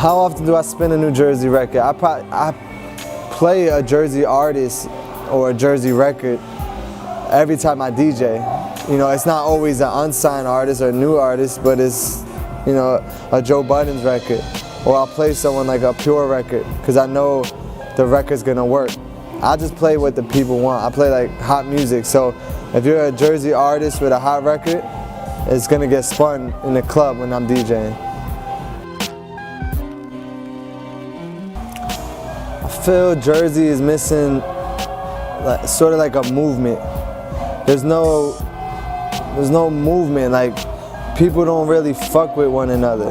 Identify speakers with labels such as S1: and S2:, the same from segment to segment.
S1: How often do I spin a New Jersey record? I play a Jersey artist or a Jersey record every time I DJ. You know, it's not always an unsigned artist or a new artist, but it's, you know, a Joe Budden's record. Or I'll play someone like a Pure record, because I know the record's gonna work. I just play what the people want. I play like hot music, so if you're a Jersey artist with a hot record, it's gonna get spun in the club when I'm DJing. I feel Jersey is missing sort of like a movement. There's no movement, like people don't really fuck with one another.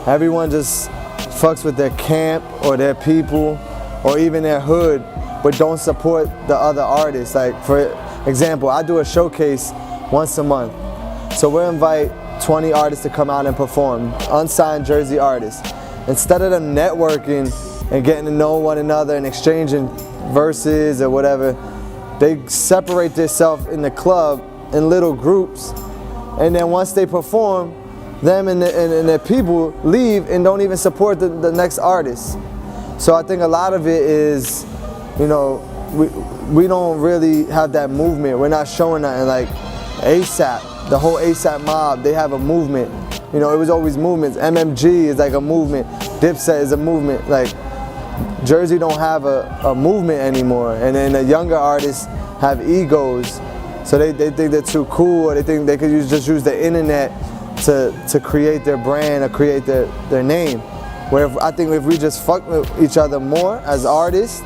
S1: Everyone just fucks with their camp or their people or even their hood, but don't support the other artists. Like for example, I do a showcase once a month. So we'll invite 20 artists to come out and perform, unsigned Jersey artists. Instead of them networking and getting to know one another and exchanging verses or whatever, they separate themselves in the club in little groups, and then once they perform, them and their people leave and don't even support the next artist. So I think a lot of it is, you know, we don't really have that movement. We're not showing nothing. Like ASAP, the whole ASAP mob, they have a movement. You know, it was always movements. MMG is like a movement. Dipset is a movement. Like Jersey don't have a movement anymore. And then the younger artists have egos. So they think they're too cool, or they think they could just use the internet to create their brand or create their name. Where I think if we just fuck with each other more as artists,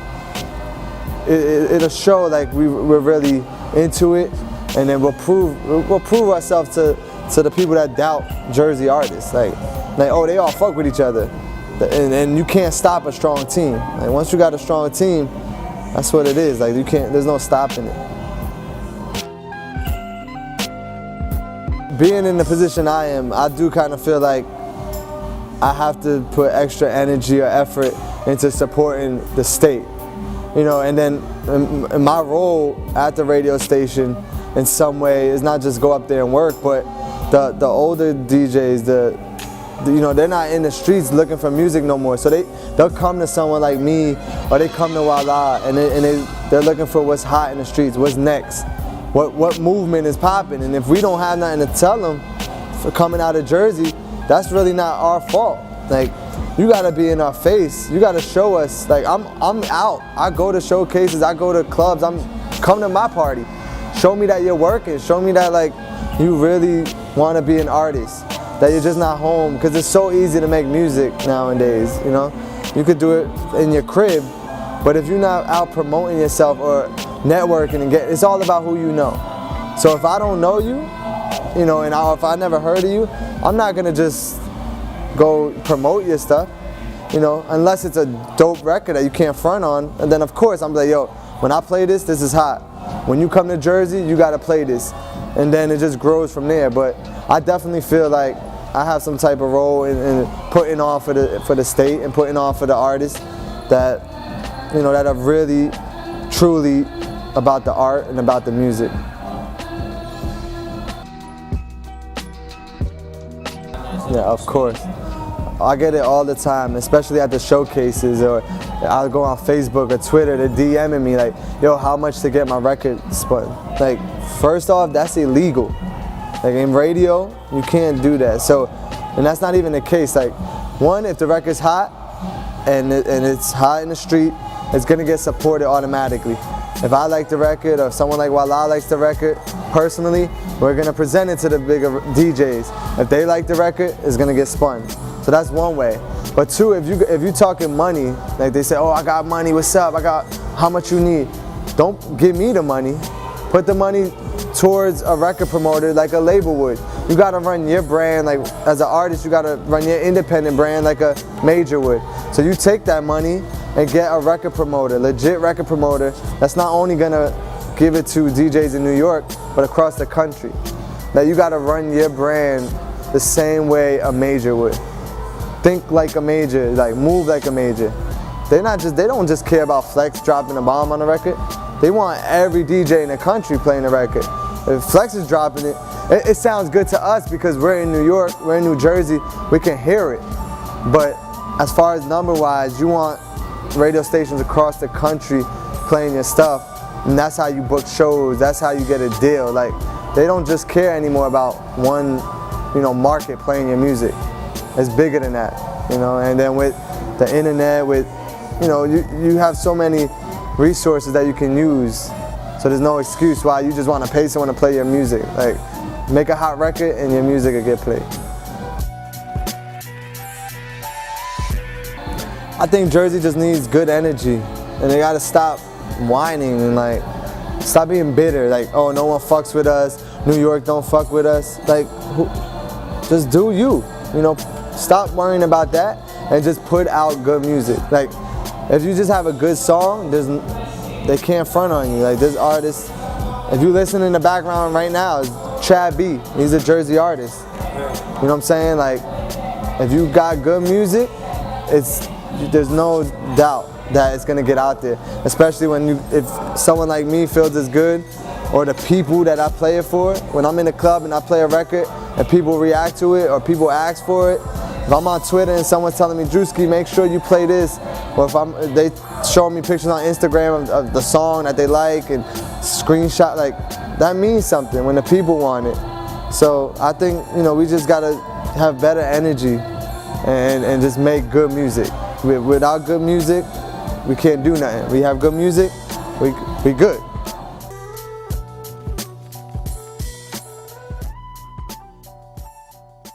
S1: it'll show like we're really into it, and then we'll prove ourselves to the people that doubt Jersey artists. Like oh, they all fuck with each other, and you can't stop a strong team. Like once you got a strong team, that's what it is. Like there's no stopping it. Being in the position I am, I do kind of feel like I have to put extra energy or effort into supporting the state, you know, and then in my role at the radio station in some way is not just go up there and work, but the older DJs, you know, they're not in the streets looking for music no more, so they'll come to someone like me, or they come to Walla, and they're looking for what's hot in the streets, what's next. What movement is popping, and if we don't have nothing to tell them for coming out of Jersey, that's really not our fault. Like, you gotta be in our face. You gotta show us. Like, I'm out. I go to showcases. I go to clubs. Come to my party. Show me that you're working. Show me that like you really want to be an artist. That you're just not home, because it's so easy to make music nowadays. You know, you could do it in your crib, but if you're not out promoting yourself or networking and it's all about who you know. So if I don't know you, you know, and if I never heard of you, I'm not gonna just go promote your stuff, you know, unless it's a dope record that you can't front on. And then of course I'm like, yo, when I play this is hot. When you come to Jersey, you gotta play this. And then it just grows from there. But I definitely feel like I have some type of role in putting on for the state and putting on for the artists that, you know, that are really, truly about the art and about the music. Yeah, of course. I get it all the time, especially at the showcases, or I'll go on Facebook or Twitter, they're DMing me like, yo, how much to get my record spun? Like, first off, that's illegal. Like in radio, you can't do that. So, and that's not even the case. Like, one, if the record's hot and it's hot in the street, it's gonna get supported automatically. If I like the record, or if someone like Walla likes the record, personally, we're gonna present it to the bigger DJs. If they like the record, it's gonna get spun. So that's one way. But two, if you talking money, like they say, oh, I got money, what's up? I got how much you need? Don't give me the money. Put the money towards a record promoter like a label would. You gotta run your brand, like as an artist, you gotta run your independent brand like a major would. So you take that money and get a record promoter, legit record promoter, that's not only gonna give it to DJs in New York, but across the country. Now you gotta run your brand the same way a major would. Think like a major, like move like a major. They don't just care about Flex dropping a bomb on the record. They want every DJ in the country playing the record. If Flex is dropping it, it sounds good to us because we're in New York, we're in New Jersey, we can hear it. But as far as number-wise, you want radio stations across the country playing your stuff, and that's how you book shows. That's how you get a deal. Like, they don't just care anymore about one, market playing your music. It's bigger than that, And then with the internet, you have so many resources that you can use. So there's no excuse why you just want to pay someone to play your music. Like, make a hot record and your music will get played. I think Jersey just needs good energy, and they gotta stop whining and stop being bitter. Like, oh, no one fucks with us. New York don't fuck with us. Like, just do you. Stop worrying about that and just put out good music. Like, if you just have a good song, they can't front on you. Like, this artist, if you listen in the background right now, is Chad B. He's a Jersey artist. You know what I'm saying? Like, if you got good music, there's no doubt that it's gonna get out there. Especially if someone like me feels it's good, or the people that I play it for. When I'm in a club and I play a record and people react to it or people ask for it, if I'm on Twitter and someone's telling me, Drewski, make sure you play this, or if they show me pictures on Instagram of the song that they like and screenshot, like, that means something when the people want it. So I think, we just gotta have better energy and just make good music. Without good music, we can't do nothing. We have good music, we good.